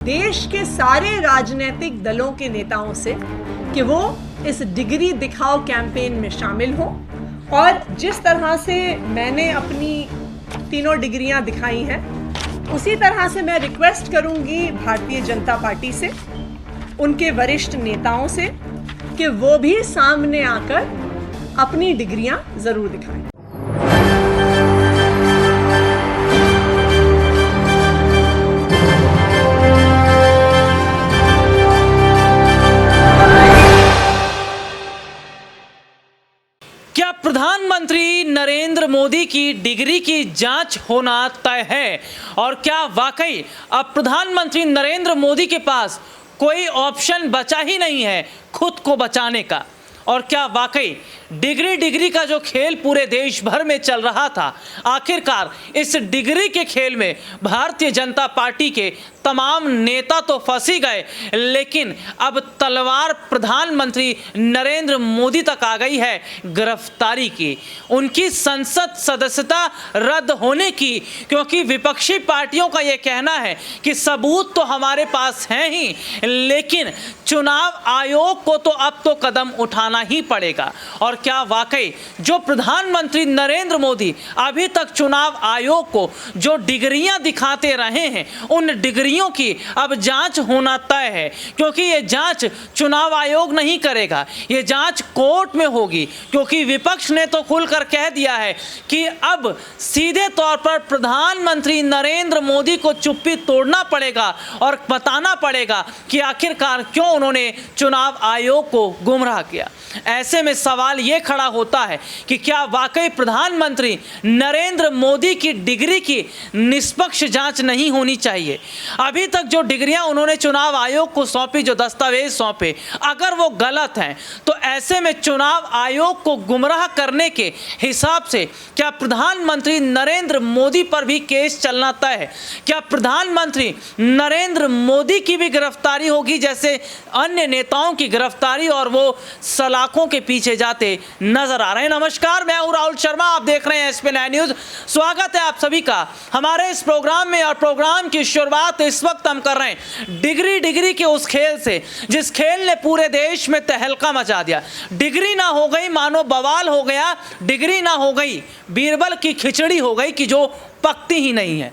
देश के सारे राजनीतिक दलों के नेताओं से कि वो इस डिग्री दिखाओ कैंपेन में शामिल हों और जिस तरह से मैंने अपनी तीनों डिग्रियां दिखाई हैं उसी तरह से मैं रिक्वेस्ट करूंगी भारतीय जनता पार्टी से, उनके वरिष्ठ नेताओं से कि वो भी सामने आकर अपनी डिग्रियां जरूर दिखाएं। क्या प्रधानमंत्री नरेंद्र मोदी की डिग्री की जांच होना तय है? और क्या वाकई अब प्रधानमंत्री नरेंद्र मोदी के पास कोई ऑप्शन बचा ही नहीं है खुद को बचाने का? और क्या वाकई डिग्री का जो खेल पूरे देश भर में चल रहा था, आखिरकार इस डिग्री के खेल में भारतीय जनता पार्टी के तमाम नेता तो फंस ही गए, लेकिन अब तलवार प्रधानमंत्री नरेंद्र मोदी तक आ गई है गिरफ्तारी की, उनकी संसद सदस्यता रद्द होने की, क्योंकि विपक्षी पार्टियों का यह कहना है कि सबूत तो हमारे पास हैं ही, लेकिन चुनाव आयोग को तो अब तो कदम उठाना ही पड़ेगा। और क्या वाकई जो प्रधानमंत्री नरेंद्र मोदी अभी तक चुनाव आयोग को जो डिग्रियां दिखाते रहे हैं उन डिग्रियों की अब जांच होना तय है, क्योंकि ये जांच चुनाव आयोग नहीं करेगा, ये जांच कोर्ट में होगी, क्योंकि विपक्ष ने तो खुलकर कह दिया है कि अब सीधे तौर पर प्रधानमंत्री नरेंद्र मोदी को चुप्पी तोड़ना पड़ेगा और बताना पड़ेगा कि आखिरकार क्यों उन्होंने चुनाव आयोग को गुमराह किया। ऐसे में सवाल यह खड़ा होता है कि क्या वाकई प्रधानमंत्री नरेंद्र मोदी की डिग्री की निष्पक्ष जांच नहीं होनी चाहिए? अभी तक जो डिग्रियां उन्होंने चुनाव आयोग को सौंपी, जो दस्तावेज सौंपे, अगर वो गलत हैं तो ऐसे में चुनाव आयोग को गुमराह करने के हिसाब से क्या प्रधानमंत्री नरेंद्र मोदी पर भी केस चलना तय है? क्या प्रधानमंत्री नरेंद्र मोदी की भी गिरफ्तारी होगी जैसे अन्य नेताओं की गिरफ्तारी, और वो सलाखों के पीछे जाते नजर आ रहे हैं? नमस्कार, मैं हूं राहुल शर्मा, आप देख रहे हैं SP9 न्यूज। स्वागत है आप सभी का हमारे इस प्रोग्राम में। और प्रोग्राम की शुरुआत इस वक्त हम कर रहे हैं डिग्री के उस खेल से जिस खेल ने पूरे देश में तहलका मचा दिया। डिग्री ना हो गई मानो बवाल हो गया, डिग्री ना हो गई बीरबल की खिचड़ी हो गई कि जो पकती ही नहीं है।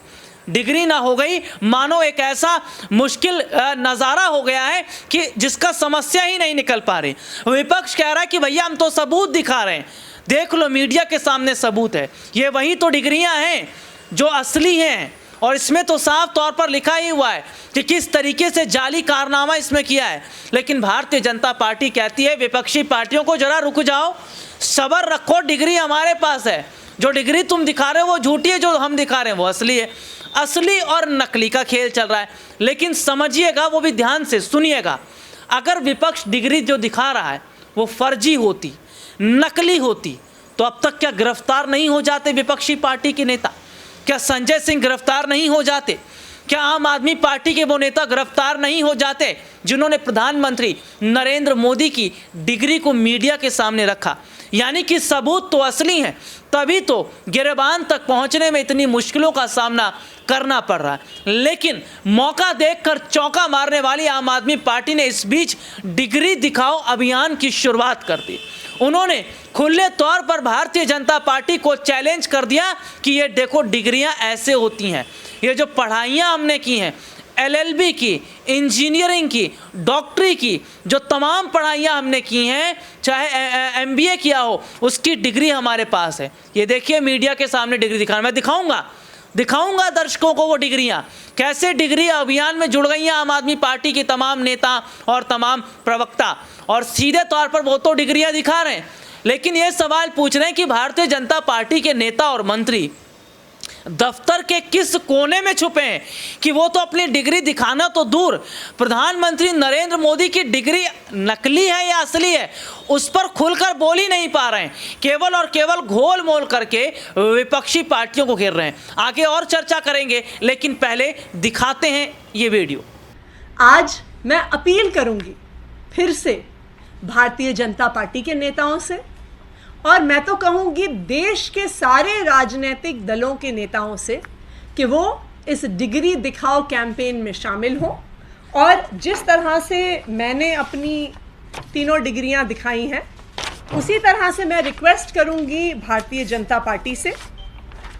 डिग्री ना हो गई मानो एक ऐसा मुश्किल नज़ारा हो गया है कि जिसका समस्या ही नहीं निकल पा रही। विपक्ष कह रहा है कि भैया हम तो सबूत दिखा रहे हैं, देख लो मीडिया के सामने सबूत है, ये वही तो डिग्रियां हैं जो असली हैं, और इसमें तो साफ तौर पर लिखा ही हुआ है कि किस तरीके से जाली कारनामा इसमें किया है। लेकिन भारतीय जनता पार्टी कहती है विपक्षी पार्टियों को जरा रुक जाओ, सब्र रखो, डिग्री हमारे पास है, जो डिग्री तुम दिखा रहे हो वो झूठी है, जो हम दिखा रहे हैं वो असली है। असली और नकली का खेल चल रहा है। लेकिन समझिएगा, वो भी ध्यान से सुनिएगा, अगर विपक्ष डिग्री जो दिखा रहा है वो फर्जी होती, नकली होती, तो अब तक क्या गिरफ्तार नहीं हो जाते विपक्षी पार्टी के नेता? क्या संजय सिंह गिरफ्तार नहीं हो जाते? क्या आम आदमी पार्टी के वो नेता गिरफ्तार नहीं हो जाते जिन्होंने प्रधानमंत्री नरेंद्र मोदी की डिग्री को मीडिया के सामने रखा? यानी कि सबूत तो असली हैं, तभी तो गिरबान तक पहुंचने में इतनी मुश्किलों का सामना करना पड़ रहा है। लेकिन मौका देखकर चौंका मारने वाली आम आदमी पार्टी ने इस बीच डिग्री दिखाओ अभियान की शुरुआत कर दी। उन्होंने खुले तौर पर भारतीय जनता पार्टी को चैलेंज कर दिया कि ये देखो डिग्रियां ऐसे होती हैं, ये जो पढ़ाइयां हमने की हैं, LLB की, इंजीनियरिंग की, डॉक्टरी की, जो तमाम पढ़ाइयाँ हमने की हैं, चाहे MBA किया हो, उसकी डिग्री हमारे पास है। ये देखिए मीडिया के सामने डिग्री दिखाना, मैं दिखाऊंगा दर्शकों को वो डिग्रियां कैसे डिग्री अभियान में जुड़ गई हैं आम आदमी पार्टी के तमाम नेता और तमाम प्रवक्ता, और सीधे तौर पर वो तो डिग्रियां दिखा रहे हैं। लेकिन ये सवाल पूछ रहे हैं कि भारतीय जनता पार्टी के नेता और मंत्री दफ्तर के किस कोने में छुपे हैं कि वो तो अपनी डिग्री दिखाना तो दूर, प्रधानमंत्री नरेंद्र मोदी की डिग्री नकली है या असली है उस पर खुलकर बोल ही नहीं पा रहे हैं, केवल और केवल घोल मोल करके विपक्षी पार्टियों को घेर रहे हैं। आगे और चर्चा करेंगे, लेकिन पहले दिखाते हैं ये वीडियो। आज मैं अपील करूंगी फिर से भारतीय जनता पार्टी के नेताओं से, और मैं तो कहूंगी देश के सारे राजनीतिक दलों के नेताओं से कि वो इस डिग्री दिखाओ कैंपेन में शामिल हों और जिस तरह से मैंने अपनी तीनों डिग्रियां दिखाई हैं, उसी तरह से मैं रिक्वेस्ट करूंगी भारतीय जनता पार्टी से,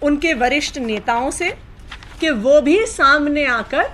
उनके वरिष्ठ नेताओं से, कि वो भी सामने आकर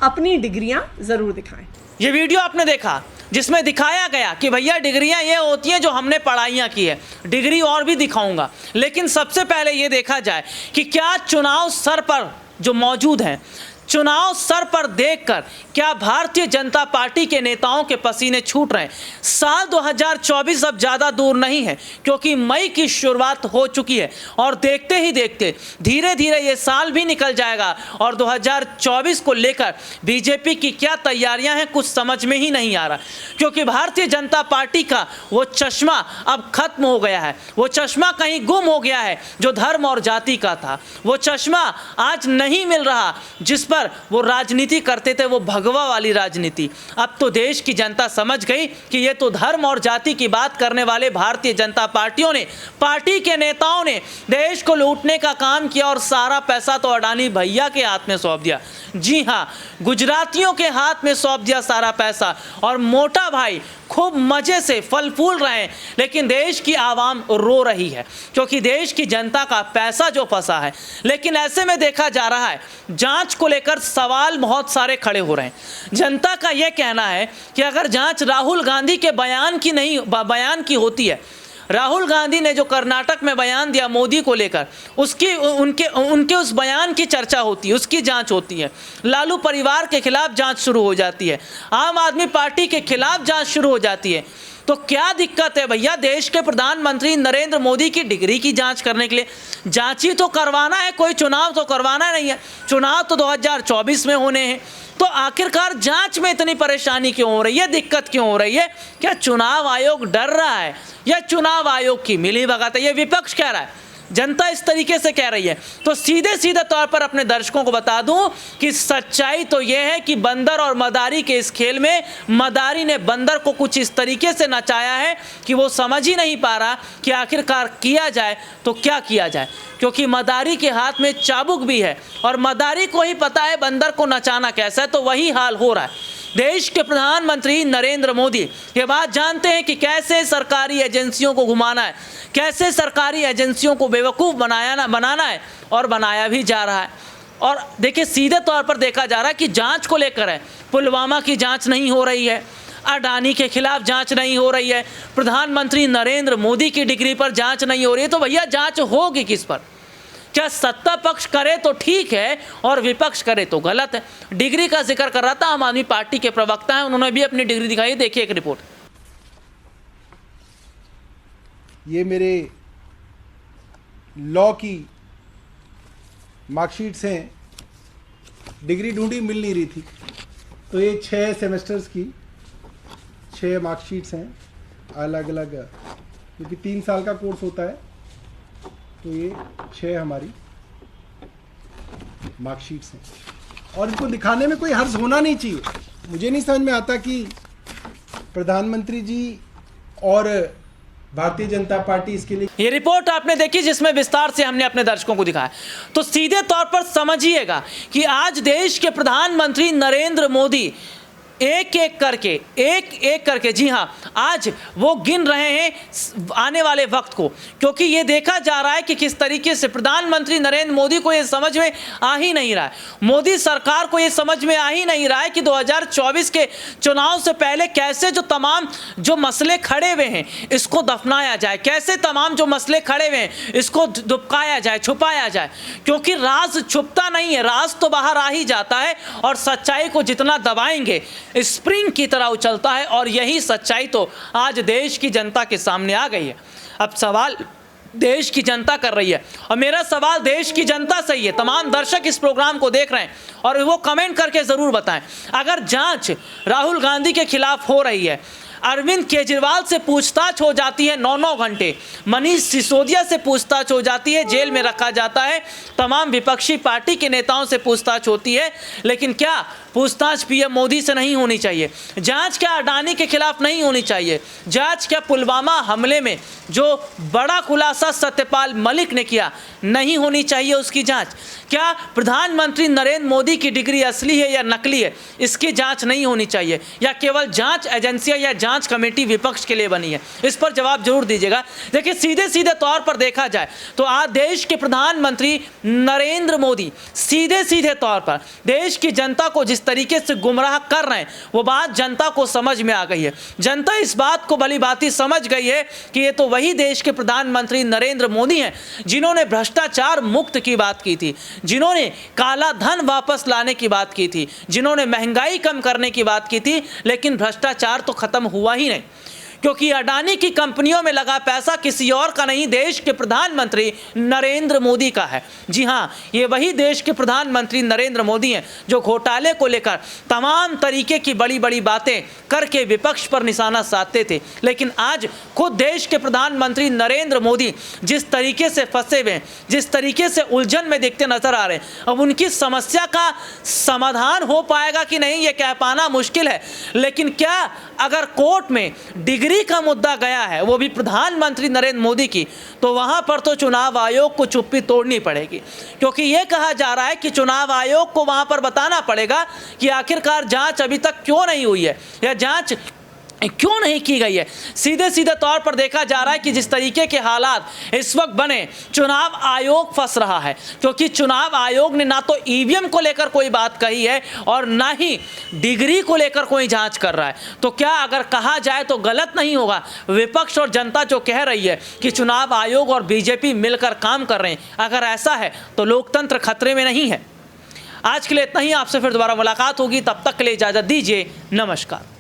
अपनी डिग्रियां ज़रूर दिखाएं। ये वीडियो आपने देखा जिसमें दिखाया गया कि भैया डिग्रियां ये होती हैं जो हमने पढ़ाइयाँ की है, डिग्री और भी दिखाऊंगा। लेकिन सबसे पहले ये देखा जाए कि क्या चुनाव सर पर जो मौजूद हैं, चुनाव सर पर देखकर क्या भारतीय जनता पार्टी के नेताओं के पसीने छूट रहे हैं। साल 2024 अब ज़्यादा दूर नहीं है, क्योंकि मई की शुरुआत हो चुकी है और देखते ही देखते धीरे धीरे ये साल भी निकल जाएगा और 2024 को लेकर बीजेपी की क्या तैयारियां हैं कुछ समझ में ही नहीं आ रहा, क्योंकि भारतीय जनता पार्टी का वो चश्मा अब खत्म हो गया है। वो चश्मा कहीं गुम हो गया है जो धर्म और जाति का था। वो चश्मा आज नहीं मिल रहा जिस पर वो राजनीति करते थे, वो भगवा वाली राजनीति। अब तो देश की जनता समझ गई कि ये तो धर्म और जाति की बात करने वाले भारतीय जनता पार्टियों ने, पार्टी के नेताओं ने देश को लूटने का काम किया और सारा पैसा तो अडानी भैया के हाथ में सौंप दिया। जी हाँ, गुजरातियों के हाथ में सौंप दिया सारा पैसा और मोटा भाई खूब मजे से फल फूल रहे हैं। लेकिन देश की आवाम रो रही है क्योंकि देश की जनता का पैसा जो फंसा है। लेकिन ऐसे में देखा जा रहा है जांच को लेकर सवाल बहुत सारे खड़े हो रहे हैं। जनता का यह कहना है कि अगर जांच राहुल गांधी के बयान की होती है, राहुल गांधी ने जो कर्नाटक में बयान दिया मोदी को लेकर, उसकी उनके उस बयान की चर्चा होती है, उसकी जांच होती है। लालू परिवार के खिलाफ जांच शुरू हो जाती है, आम आदमी पार्टी के खिलाफ जांच शुरू हो जाती है। तो क्या दिक्कत है भैया देश के प्रधानमंत्री नरेंद्र मोदी की डिग्री की जांच करने के लिए? जांच ही तो करवाना है, कोई चुनाव तो करवाना नहीं है। चुनाव तो 2024 में होने हैं, तो आखिरकार जांच में इतनी परेशानी क्यों हो रही है, दिक्कत क्यों हो रही है? क्या चुनाव आयोग डर रहा है या चुनाव आयोग की मिलीभगत है? ये विपक्ष कह रहा है, जनता इस तरीके से कह रही है। तो सीधे तौर पर अपने दर्शकों को बता दूं कि सच्चाई तो यह है कि बंदर और मदारी के इस खेल में मदारी ने बंदर को कुछ इस तरीके से नचाया है कि वो समझ ही नहीं पा रहा कि आखिरकार किया जाए तो क्या किया जाए, क्योंकि मदारी के हाथ में चाबुक भी है और मदारी को ही पता है बंदर को नचाना कैसा है। तो वही हाल हो रहा है। देश के प्रधानमंत्री नरेंद्र मोदी ये बात जानते हैं कि कैसे सरकारी एजेंसियों को घुमाना है, कैसे सरकारी एजेंसियों को बेवकूफ़ बनाना है और बनाया भी जा रहा है। और देखिए सीधे तौर पर देखा जा रहा है कि जांच को लेकर है, पुलवामा की जांच नहीं हो रही है, अडानी के खिलाफ जांच नहीं हो रही है, प्रधानमंत्री नरेंद्र मोदी की डिग्री पर जांच नहीं हो रही है। तो भैया जांच होगी किस पर? क्या सत्ता पक्ष करे तो ठीक है और विपक्ष करे तो गलत है? डिग्री का जिक्र कर रहा था आम आदमी पार्टी के प्रवक्ता हैं, उन्होंने भी अपनी डिग्री दिखाई। देखिए एक रिपोर्ट। ये मेरे लॉ की मार्कशीट्स हैं, डिग्री ढूंढी मिल नहीं रही थी, तो ये 6 सेमेस्टर्स की 6 मार्कशीट्स हैं अलग अलग, क्योंकि 3 साल का कोर्स होता है। तो ये 6 हमारी मार्कशीट्स हैं और इनको दिखाने में कोई हर्ज होना नहीं चाहिए। मुझे नहीं समझ में आता कि प्रधानमंत्री जी और भारतीय जनता पार्टी इसके लिए। ये रिपोर्ट आपने देखी जिसमें विस्तार से हमने अपने दर्शकों को दिखाया। तो सीधे तौर पर समझिएगा कि आज देश के प्रधानमंत्री नरेंद्र मोदी एक एक करके जी हाँ, आज वो गिन रहे हैं आने वाले वक्त को, क्योंकि ये देखा जा रहा है कि किस तरीके से प्रधानमंत्री नरेंद्र मोदी को ये समझ में आ ही नहीं रहा है, मोदी सरकार को ये समझ में आ ही नहीं रहा है कि 2024 के चुनाव से पहले कैसे जो मसले खड़े हुए हैं इसको दफनाया जाए, कैसे तमाम जो मसले खड़े हुए हैं इसको दुबकाया जाए, छुपाया जाए। क्योंकि राज छुपता नहीं है, राज तो बाहर आ ही जाता है और सच्चाई को जितना दबाएंगे स्प्रिंग की तरह उछलता है। और यही सच्चाई तो आज देश की जनता के सामने आ गई है। अब सवाल देश की जनता कर रही है और मेरा सवाल देश की जनता से ही है। तमाम दर्शक इस प्रोग्राम को देख रहे हैं और वो कमेंट करके ज़रूर बताएं, अगर जांच राहुल गांधी के खिलाफ हो रही है, अरविंद केजरीवाल से पूछताछ हो जाती है 9-9 घंटे, मनीष सिसोदिया से पूछताछ हो जाती है, जेल में रखा जाता है, तमाम विपक्षी पार्टी के नेताओं से पूछताछ होती है, लेकिन क्या पूछताछ पीएम मोदी से नहीं होनी चाहिए? जांच क्या अडानी के खिलाफ नहीं होनी चाहिए? जांच क्या पुलवामा हमले में जो बड़ा खुलासा सत्यपाल मलिक ने किया नहीं होनी चाहिए उसकी जांच? क्या प्रधानमंत्री नरेंद्र मोदी की डिग्री असली है या नकली है, इसकी जांच नहीं होनी चाहिए? या केवल जांच एजेंसियां या जांच कमेटी विपक्ष के लिए बनी है? इस पर जवाब जरूर दीजिएगा। देखिए, सीधे सीधे तौर पर देखा जाए तो आज देश के प्रधानमंत्री नरेंद्र मोदी सीधे सीधे तौर पर देश की जनता को जिस तरीके से गुमराह कर रहे हैं, वो बात जनता को समझ में आ गई है। जनता इस बात को भली भांति समझ गई है कि ये तो वही देश के प्रधानमंत्री नरेंद्र मोदी हैं जिन्होंने भ्रष्टाचार मुक्त की बात की थी, जिन्होंने काला धन वापस लाने की बात की थी, जिन्होंने महंगाई कम करने की बात की थी, लेकिन भ्रष्टाचार तो खत्म हुआ ही नहीं, क्योंकि अडानी की कंपनियों में लगा पैसा किसी और का नहीं, देश के प्रधानमंत्री नरेंद्र मोदी का है। जी हाँ, ये वही देश के प्रधानमंत्री नरेंद्र मोदी हैं जो घोटाले को लेकर तमाम तरीके की बड़ी बड़ी बातें करके विपक्ष पर निशाना साधते थे, लेकिन आज खुद देश के प्रधानमंत्री नरेंद्र मोदी जिस तरीके से फंसे हुए हैं, जिस तरीके से उलझन में दिखते नजर आ रहे हैं, अब उनकी समस्या का समाधान हो पाएगा कि नहीं ये कह पाना मुश्किल है। लेकिन क्या अगर कोर्ट में डिग्री का मुद्दा गया है, वो भी प्रधानमंत्री नरेंद्र मोदी की, तो वहां पर तो चुनाव आयोग को चुप्पी तोड़नी पड़ेगी, क्योंकि यह कहा जा रहा है कि चुनाव आयोग को वहां पर बताना पड़ेगा कि आखिरकार जांच अभी तक क्यों नहीं हुई है या जांच क्यों नहीं की गई है। सीधे सीधे तौर पर देखा जा रहा है कि जिस तरीके के हालात इस वक्त बने, चुनाव आयोग फंस रहा है, क्योंकि चुनाव आयोग ने ना तो ईवीएम को लेकर कोई बात कही है और ना ही डिग्री को लेकर कोई जांच कर रहा है। तो क्या अगर कहा जाए तो गलत नहीं होगा, विपक्ष और जनता जो कह रही है कि चुनाव आयोग और बीजेपी मिलकर काम कर रहे हैं, अगर ऐसा है तो लोकतंत्र खतरे में नहीं है। आज के लिए इतना ही, आपसे फिर दोबारा मुलाकात होगी, तब तक के लिए इजाजत दीजिए, नमस्कार।